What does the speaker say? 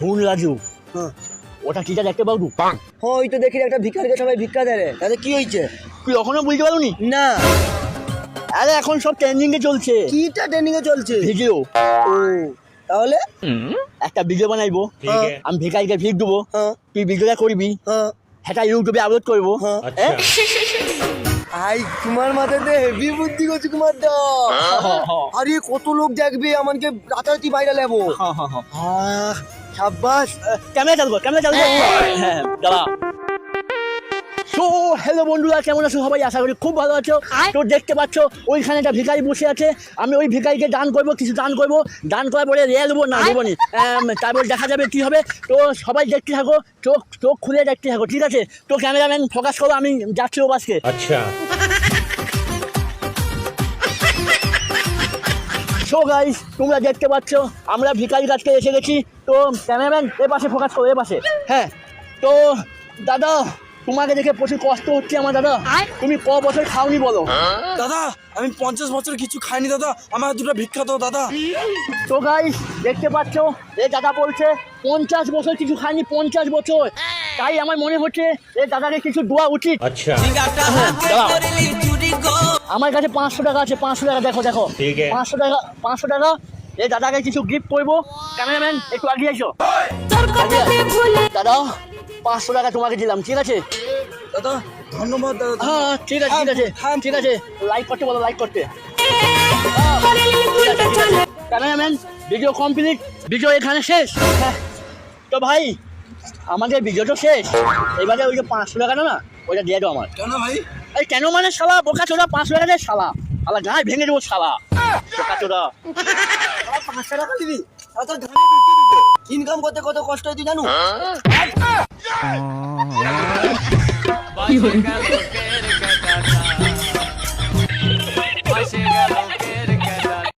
শুন রাজু, হ্যাঁ ওটা কিটা দেখতে পাবো? ওই তো দেখি একটা ভিক্ষারিকে সবাই ভিক্ষা দেয় রে, তাতে কি হয়েছে? তুই এখনো বুঝতে পারোনি? না। আরে এখন সব ট্রেন্ডিং এ চলছে কিটা ট্রেনিং এ চলছে? ভিডিও। ও তাহলে একটা ভিডিও বানাইবো, আমি ভিখারিকে ভিক দেবো, হ্যাঁ তুই ভিডিওটা করবি, হ্যাঁ সেটা ইউটিউবে আপলোড করবো। হ্যাঁ। এ? আই তোমার মাথাতে হেভি বুদ্ধি করছি কুমার দা। আরে কত লোক দেখবে আমাকে রাতারাতি ভাইরাল হবো। সাব্বাস। ক্যামেরা চালু কর, ক্যামেরা চালু কর। হ্যাঁ দাঁড়া। তো হ্যালো বন্ধুরা, কেমন আছো সবাই? আশা করি খুব ভালো আছো। তো দেখতে পাচ্ছ ওইখানে একটা ভিখারি বসে আছে, আমি ওই ভিখারিকে দান করবো, কিছু দান করবো, দান করার পরে রেয়া দেবো না দেবো নি, তারপর দেখা যাবে কি হবে। তো সবাই দেখতে থাকো, চোখ চোখ খুলে দেখতে থাকো, ঠিক আছে? তো ক্যামেরাম্যান ফোকাস করো, আমি যাচ্ছি ও বাসকে। अच्छा সো গাইস, তোমরা দেখতে পাচ্ছ আমরা ভিখারি কাছকে এসে গেছি। তো ক্যামেরাম্যান এ পাশে ফোকাস করো, এ পাশে। হ্যাঁ, তো দাদা তোমাকে দেখে প্রচুর কষ্ট হচ্ছে আমার দাদা। তুমি ক বছর খাওনি বলো? দাদা আমি 50 বছর কিছু খাইনি দাদা, আমার দুটো ভিক্ষা দাও দাদা। তো গাইস দেখতে পাচ্ছ এ দাদা বলছে 50 বছর কিছু খাইনি, 50 বছর। তাই আমার মনে হচ্ছে এ দাদাকে কিছু দেওয়া উচিত। अच्छा দাঁড়াও। আমার কাছে 500 টাকা আছে, 500 টাকা দেখো দেখো, ঠিক আছে। 500 টাকা, 500 টাকা। এই দাদাকে কিছু গিফট করবো। ক্যামেরাম্যান একটু আগিয়ে এসো। দাদা 500 টাকা তোমাকে দিলাম, ঠিক আছে? দাদা ধন্যবাদ দাদা। হ্যাঁ ঠিক আছে, ঠিক আছে, হ্যাঁ। ঠিক আছে। লাইক করতে বলো, লাইক করতে। ক্যামেরাম্যান ভিডিও কমপ্লিট, ভিডিও এখানে শেষ। হ্যাঁ, তো ভাই আমাদের ভিডিও তো শেষ, এবারে ওই যে 500 টাকা না ওইটা দিয়ে দাও আমার। কেন ভাই? এই কেন মানে শালা বোকা চোদা, 500 টাকা দে শালা, শালা গায়ে ভেঙে দেবো শালা বোকা চোদা। 500 টাকা দিবি? আর তোর ধানে ঢুকি দিবো। ইনকাম করতে কত কষ্ট হয় তুই জানো?